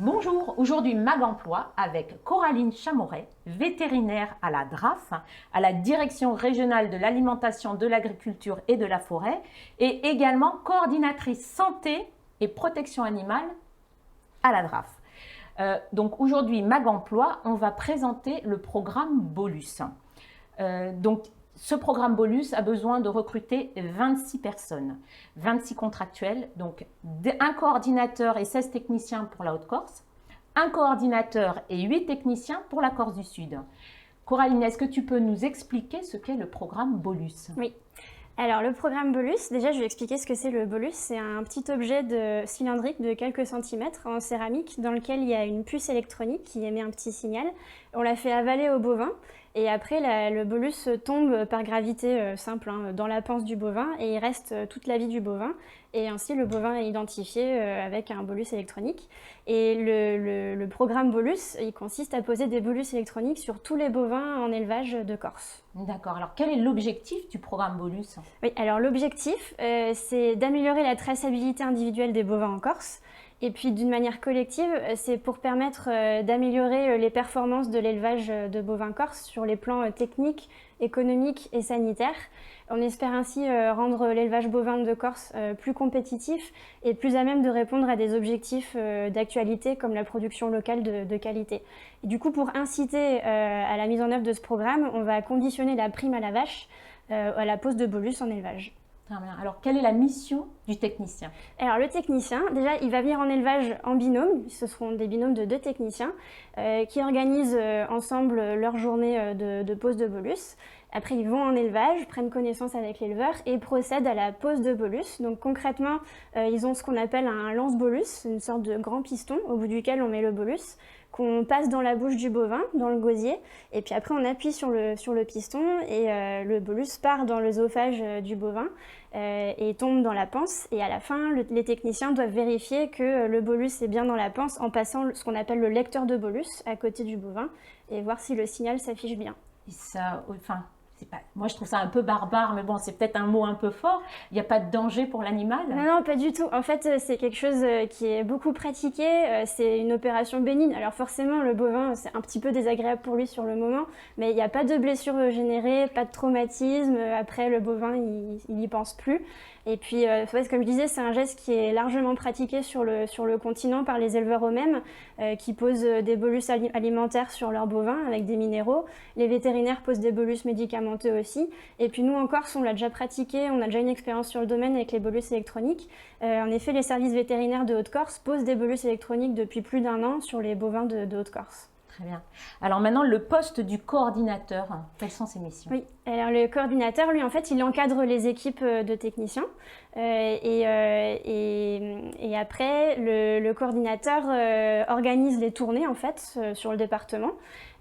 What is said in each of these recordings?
Bonjour, aujourd'hui Mag Emploi avec Coraline Chamoret, vétérinaire à la DRAF, à la Direction régionale de l'alimentation, de l'agriculture et de la forêt, et également coordinatrice santé et protection animale à la DRAF. Donc aujourd'hui Mag Emploi, on va présenter le programme Bolus. Ce programme Bolus a besoin de recruter 26 personnes, 26 contractuels, donc un coordinateur et 16 techniciens pour la Haute-Corse, un coordinateur et 8 techniciens pour la Corse du Sud. Coraline, est-ce que tu peux nous expliquer ce qu'est le programme Bolus? Oui. Alors le programme Bolus, déjà je vais expliquer ce que c'est le Bolus. C'est un petit objet cylindrique de quelques centimètres en céramique dans lequel il y a une puce électronique qui émet un petit signal. On l'a fait avaler au bovin et après le bolus tombe par gravité simple dans la panse du bovin et il reste toute la vie du bovin. Et ainsi le bovin est identifié avec un bolus électronique. Et le programme Bolus, il consiste à poser des bolus électroniques sur tous les bovins en élevage de Corse. D'accord. Alors quel est l'objectif du programme Bolus? Oui, alors l'objectif, c'est d'améliorer la traçabilité individuelle des bovins en Corse. Et puis d'une manière collective, c'est pour permettre d'améliorer les performances de l'élevage de bovins corse sur les plans techniques, économiques et sanitaires. On espère ainsi rendre l'élevage bovin de Corse plus compétitif et plus à même de répondre à des objectifs d'actualité comme la production locale de qualité. Et du coup, pour inciter à la mise en œuvre de ce programme, on va conditionner la prime à la vache à la pose de bolus en élevage. Très bien. Alors, quelle est la mission du technicien? Alors, le technicien, déjà, il va venir en élevage en binôme. Ce seront des binômes de 2 techniciens qui organisent ensemble leur journée de pose de bolus. Après, ils vont en élevage, prennent connaissance avec l'éleveur et procèdent à la pose de bolus. Donc, concrètement, ils ont ce qu'on appelle un lance-bolus, une sorte de grand piston au bout duquel on met le bolus, qu'on passe dans la bouche du bovin, dans le gosier, et puis après on appuie sur le piston et le bolus part dans l'œsophage du bovin et tombe dans la panse. Et à la fin, les techniciens doivent vérifier que le bolus est bien dans la panse en passant ce qu'on appelle le lecteur de bolus à côté du bovin et voir si le signal s'affiche bien. Et ça, enfin, moi je trouve ça un peu barbare, mais bon, c'est peut-être un mot un peu fort. Il n'y a pas de danger pour l'animal? Non, pas du tout. En fait, c'est quelque chose qui est beaucoup pratiqué. C'est une opération bénigne. Alors forcément, le bovin, c'est un petit peu désagréable pour lui sur le moment, mais il n'y a pas de blessure générée, pas de traumatisme. Après, le bovin, il n'y pense plus. Et puis, comme je disais, c'est un geste qui est largement pratiqué sur le continent par les éleveurs eux-mêmes, qui posent des bolus alimentaires sur leurs bovins avec des minéraux. Les vétérinaires posent des bolus médicamenteux aussi. Et puis nous, en Corse, on l'a déjà pratiqué, on a déjà une expérience sur le domaine avec les bolus électroniques. En effet, les services vétérinaires de Haute-Corse posent des bolus électroniques depuis plus d'1 an sur les bovins de Haute-Corse. Très bien. Alors maintenant, le poste du coordinateur, quelles sont ses missions? Oui, alors le coordinateur, lui, en fait, il encadre les équipes de techniciens. Et après, le coordinateur organise les tournées, en fait, sur le département.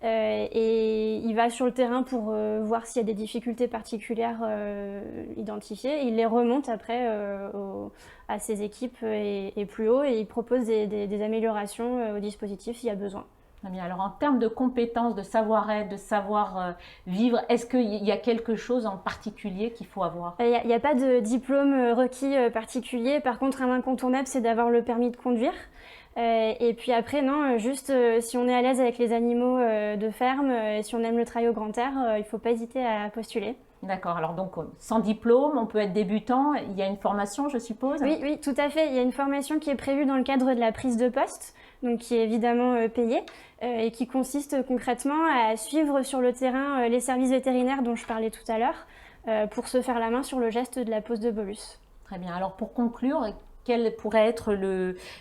Et il va sur le terrain pour voir s'il y a des difficultés particulières identifiées. Il les remonte après à ses équipes et plus haut, et il propose des améliorations au dispositif s'il y a besoin. Très bien. Alors en termes de compétences, de savoir-être, de savoir-vivre, est-ce qu'il y a quelque chose en particulier qu'il faut avoir? Il n'y a pas de diplôme requis particulier. Par contre, un incontournable, c'est d'avoir le permis de conduire. Et puis après, non, juste si on est à l'aise avec les animaux de ferme, si on aime le travail au grand air, il ne faut pas hésiter à postuler. D'accord, alors donc sans diplôme, on peut être débutant, il y a une formation je suppose? Oui, tout à fait, il y a une formation qui est prévue dans le cadre de la prise de poste, donc qui est évidemment payée et qui consiste concrètement à suivre sur le terrain les services vétérinaires dont je parlais tout à l'heure pour se faire la main sur le geste de la pose de bolus. Très bien, alors pour conclure, quelle pourrait être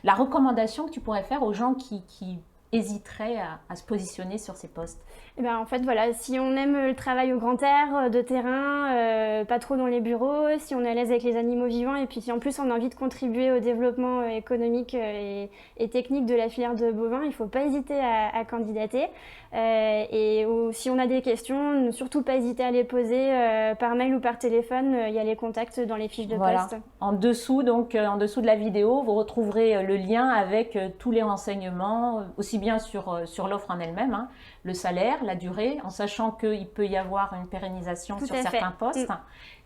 la recommandation que tu pourrais faire aux gens qui hésiteraient à se positionner sur ces postes? Et ben, en fait, voilà, si on aime le travail au grand air, de terrain, pas trop dans les bureaux, si on est à l'aise avec les animaux vivants et puis si en plus on a envie de contribuer au développement économique et technique de la filière de bovins, il ne faut pas hésiter à candidater. Si on a des questions, ne surtout pas hésiter à les poser par mail ou par téléphone. Il y a les contacts dans les fiches de poste. En dessous, donc, en dessous de la vidéo, vous retrouverez le lien avec tous les renseignements, aussi bien sur l'offre en elle-même, hein, le salaire, la durée, en sachant qu'il peut y avoir une pérennisation sur certains postes.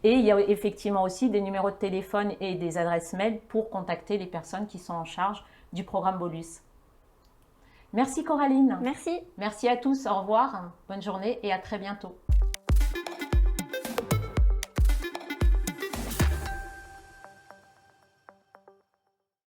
Et il y a effectivement aussi des numéros de téléphone et des adresses mail pour contacter les personnes qui sont en charge du programme Bolus. Merci Coraline. Merci. Merci à tous. Au revoir. Bonne journée et à très bientôt.